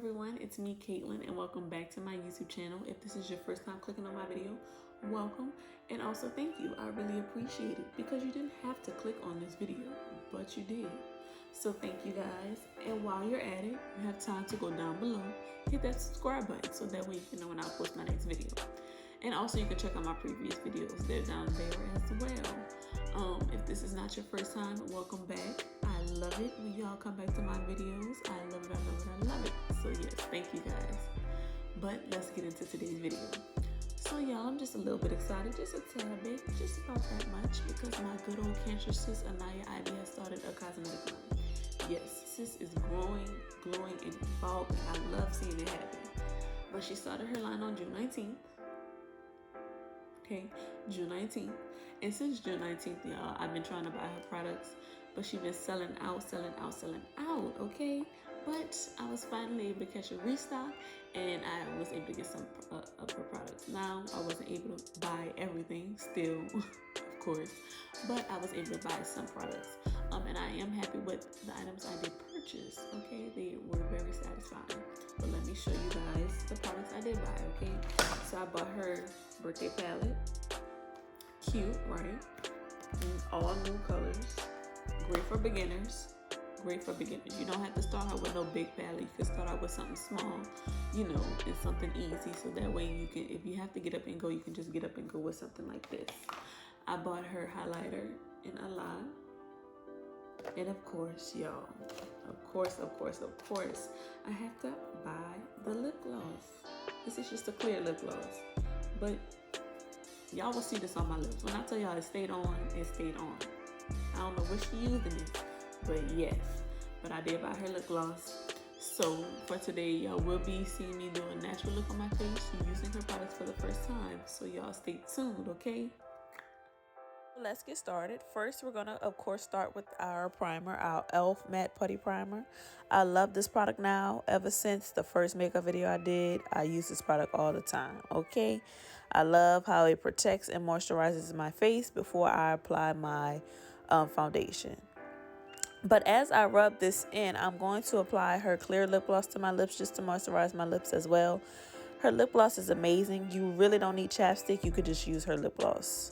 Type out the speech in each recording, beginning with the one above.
everyone, it's me Caitlin and welcome back to my YouTube channel. If this is your first time clicking on my video, welcome, and also thank you. I really appreciate it because you didn't have to click on this video, but you did. So thank you guys, and while you're at it, you have time to go down below, hit that subscribe button so that way you can know when I post my next video. And also you can check out my previous videos, they're down there as well. If this is not your first time, welcome back. I love it when y'all come back to my videos. I love it, I love it, I love it. So yes, thank you guys. But let's get into today's video. So y'all, I'm just a little bit excited, just a tad bit, just about that much, because my good old cancer sis, ANAYA, has started a cosmetic line. Yes, sis is growing, glowing, and evolving. I love seeing it happen. But she started her line on June 19th. Okay, June 19th. And since June 19th, y'all, I've been trying to buy her products, but she's been selling out, okay? But I was finally able to catch a restock, and I was able to get some of her products. Now, I wasn't able to buy everything still, of course, but I was able to buy some products. And I am happy with the items I did purchase, okay? They were very satisfying. But let me show you guys the products I did buy, okay? So I bought her birthday palette. Cute, right? And all new colors. Great for beginners. Great for beginners. You don't have to start out with no big palette. You can start out with something small, you know, it's something easy. So that way you can, if you have to get up and go, you can just get up and go with something like this. I bought her highlighter in a lot. And of course, y'all, of course, I have to buy the lip gloss. This is just a clear lip gloss. But y'all will see this on my lips. When I tell y'all it stayed on, it stayed on. I don't know what she used in it, but yes. But I did buy her lip gloss. So for today, y'all will be seeing me do a natural look on my face using her products for the first time. So y'all stay tuned, okay? Let's get started. First, we're gonna, of course, start with our primer, our e.l.f. Matte Putty Primer. I love this product now. Ever since the first makeup video I did, I use this product all the time, okay? I love how it protects and moisturizes my face before I apply my foundation. But as I rub this in, I'm going to apply her clear lip gloss to my lips just to moisturize my lips as well. Her lip gloss is amazing. You really don't need chapstick. You could just use her lip gloss.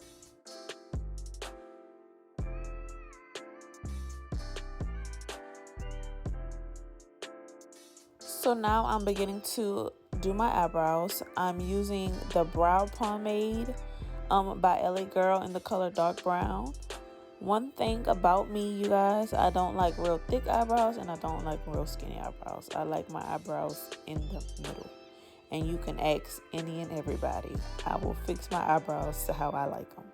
So now I'm beginning to do my eyebrows. I'm using the brow pomade by LA Girl in the color dark brown. One thing about me, you guys, I don't like real thick eyebrows and I don't like real skinny eyebrows. I like my eyebrows in the middle. And you can ask any and everybody. I will fix my eyebrows to how I like them.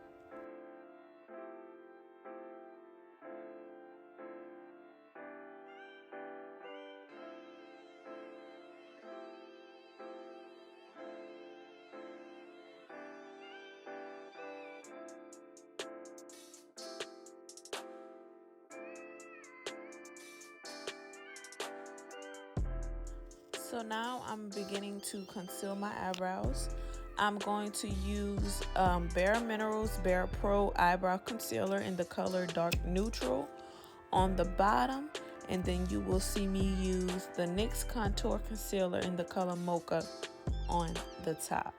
So now I'm beginning to conceal my eyebrows. I'm going to use Bare Minerals Bare Pro Eyebrow Concealer in the color Dark Neutral on the bottom. And then you will see me use the NYX Contour Concealer in the color Mocha on the top.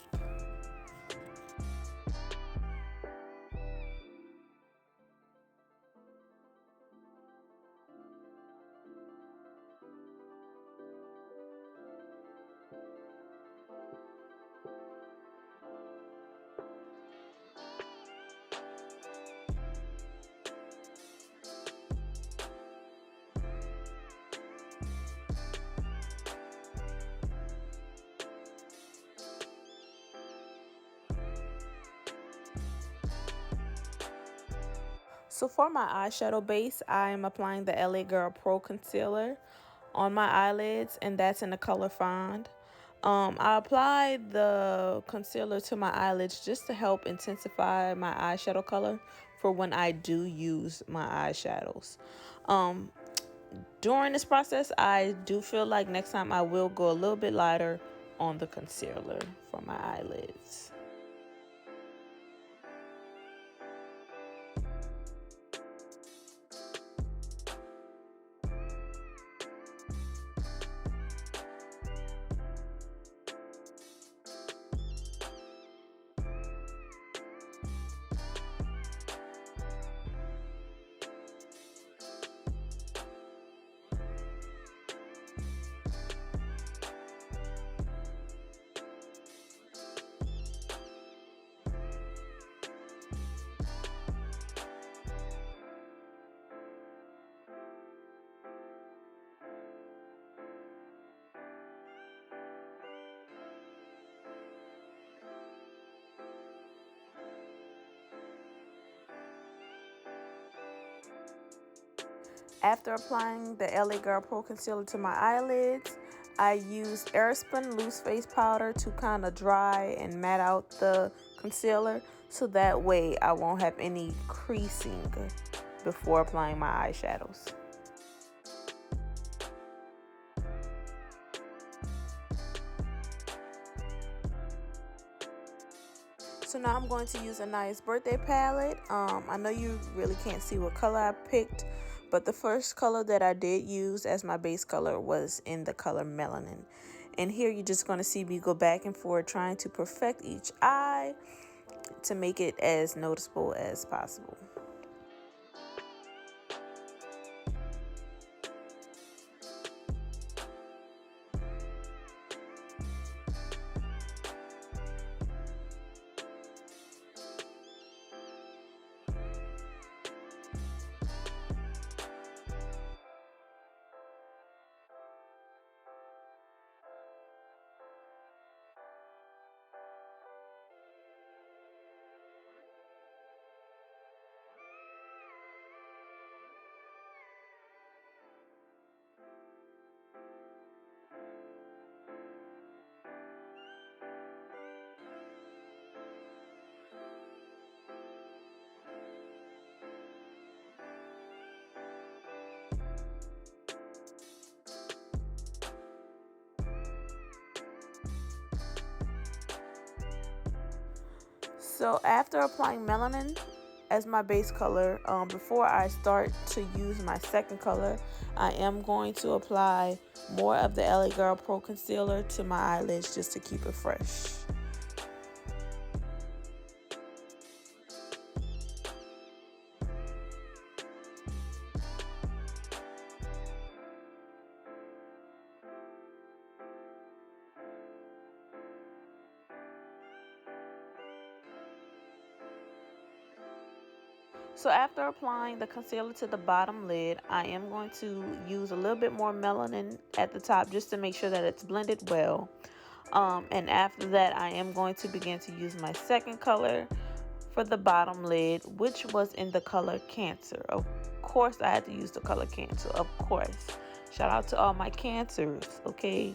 So for my eyeshadow base, I am applying the LA Girl Pro Concealer on my eyelids, and that's in the color Fond. I applied the concealer to my eyelids just to help intensify my eyeshadow color for when I do use my eyeshadows. During this process, I do feel like next time I will go a little bit lighter on the concealer for my eyelids. After applying the LA Girl Pro Concealer to my eyelids, I use Airspun Loose Face Powder to kind of dry and matte out the concealer, so that way I won't have any creasing before applying my eyeshadows. So now I'm going to use ANAYA's birthday palette. I know you really can't see what color I picked, but the first color that I did use as my base color was in the color Melanin. And here you're just going to see me go back and forth trying to perfect each eye to make it as noticeable as possible. So after applying Melanin as my base color, before I start to use my second color, I am going to apply more of the LA Girl Pro Concealer to my eyelids just to keep it fresh. So after applying the concealer to the bottom lid, I am going to use a little bit more Melanin at the top just to make sure that it's blended well. And after that, I am going to begin to use my second color for the bottom lid, which was in the color Cancer. Of course, I had to use the color Cancer, of course. Shout out to all my Cancers, okay?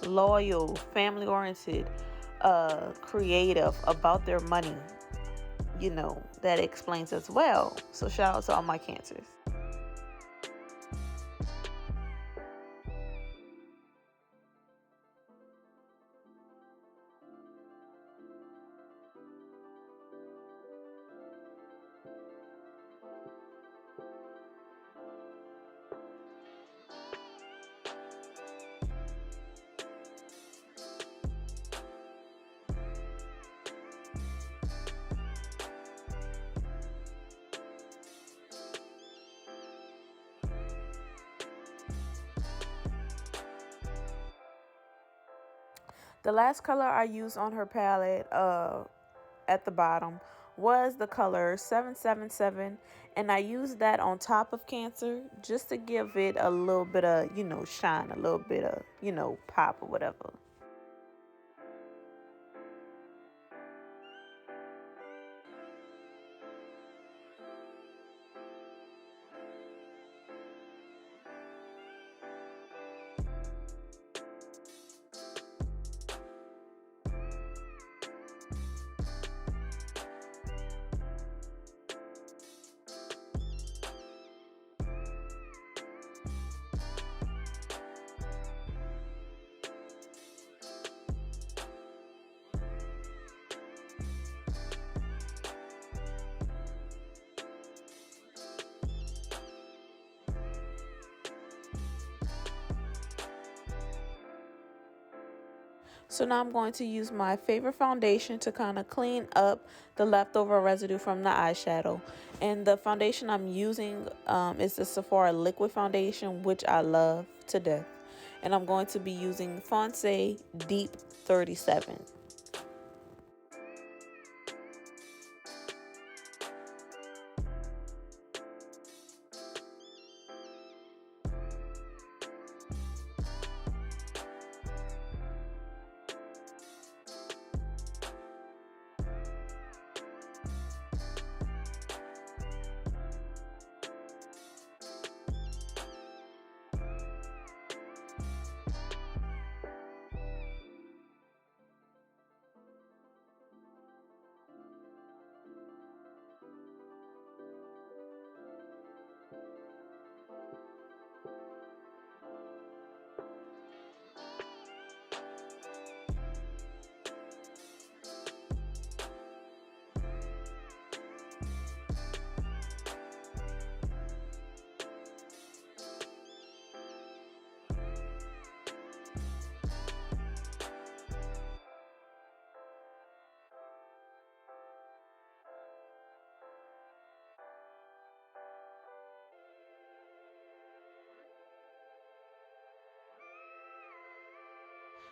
Loyal, family-oriented, creative, about their money. You know, that explains as well. So shout out to all my Cancers. The last color I used on her palette at the bottom was the color 777, and I used that on top of Cancer just to give it a little bit of, you know, shine, a little bit of, you know, pop or whatever. So now I'm going to use my favorite foundation to kind of clean up the leftover residue from the eyeshadow. And the foundation I'm using is the Sephora liquid foundation, which I love to death. And I'm going to be using Fonse Deep 37.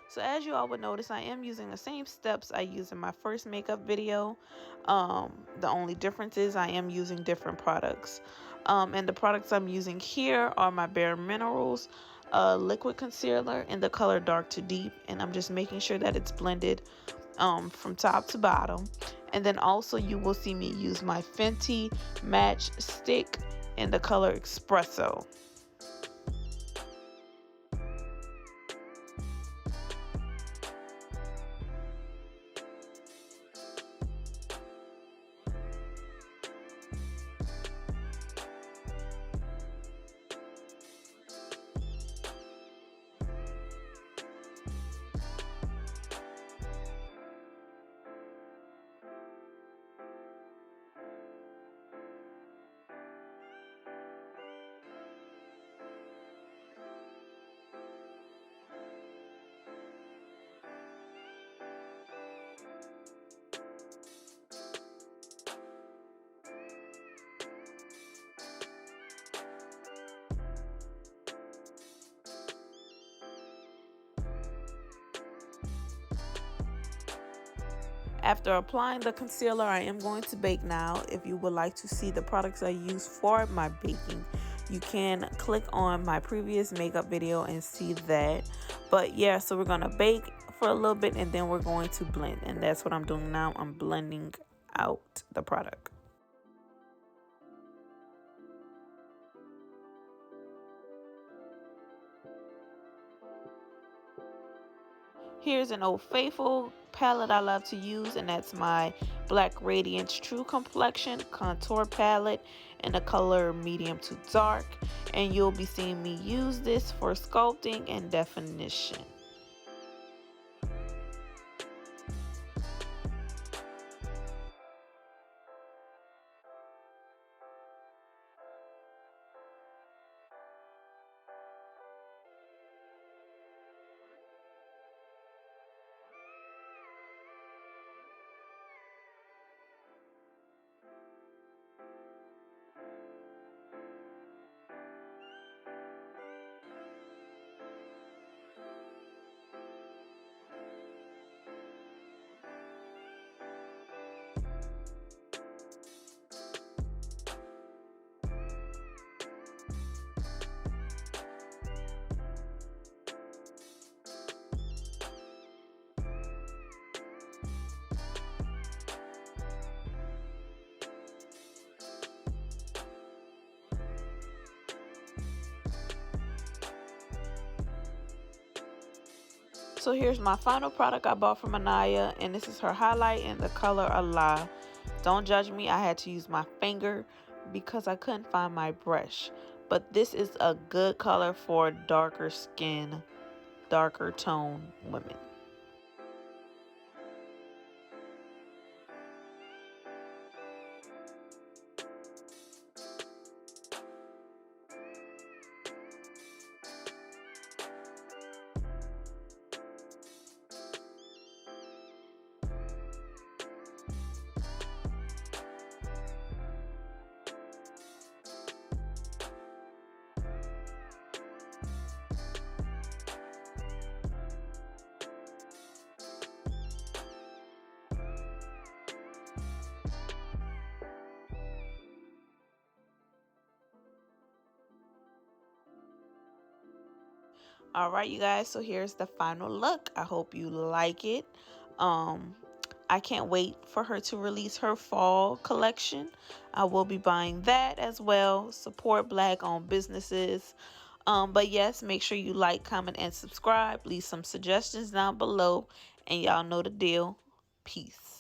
So as you all would notice, I am using the same steps I used in my first makeup video. The only difference is I am using different products. And the products I'm using here are my Bare Minerals liquid concealer in the color Dark to Deep, and I'm just making sure that it's blended from top to bottom. And then also you will see me use my Fenty Match Stick in the color Espresso. After applying the concealer, I am going to bake now. If you would like to see the products I use for my baking, you can click on my previous makeup video and see that. But yeah, so we're going to bake for a little bit and then we're going to blend. And that's what I'm doing now. I'm blending out the product. Here's an Old Faithful palette I love to use, and that's my Black Radiance True Complexion Contour Palette in the color medium to dark. And you'll be seeing me use this for sculpting and definition. So here's my final product I bought from ANAYA, and this is her highlight in the color Allah. Don't judge me, I had to use my finger because I couldn't find my brush. But this is a good color for darker skin, darker tone women. All right, you guys, so here's the final look. I hope you like it. I can't wait for her to release her fall collection. I will be buying that as well. Support Black-owned businesses. But yes, make sure you like, comment, and subscribe. Leave some suggestions down below. And y'all know the deal. Peace.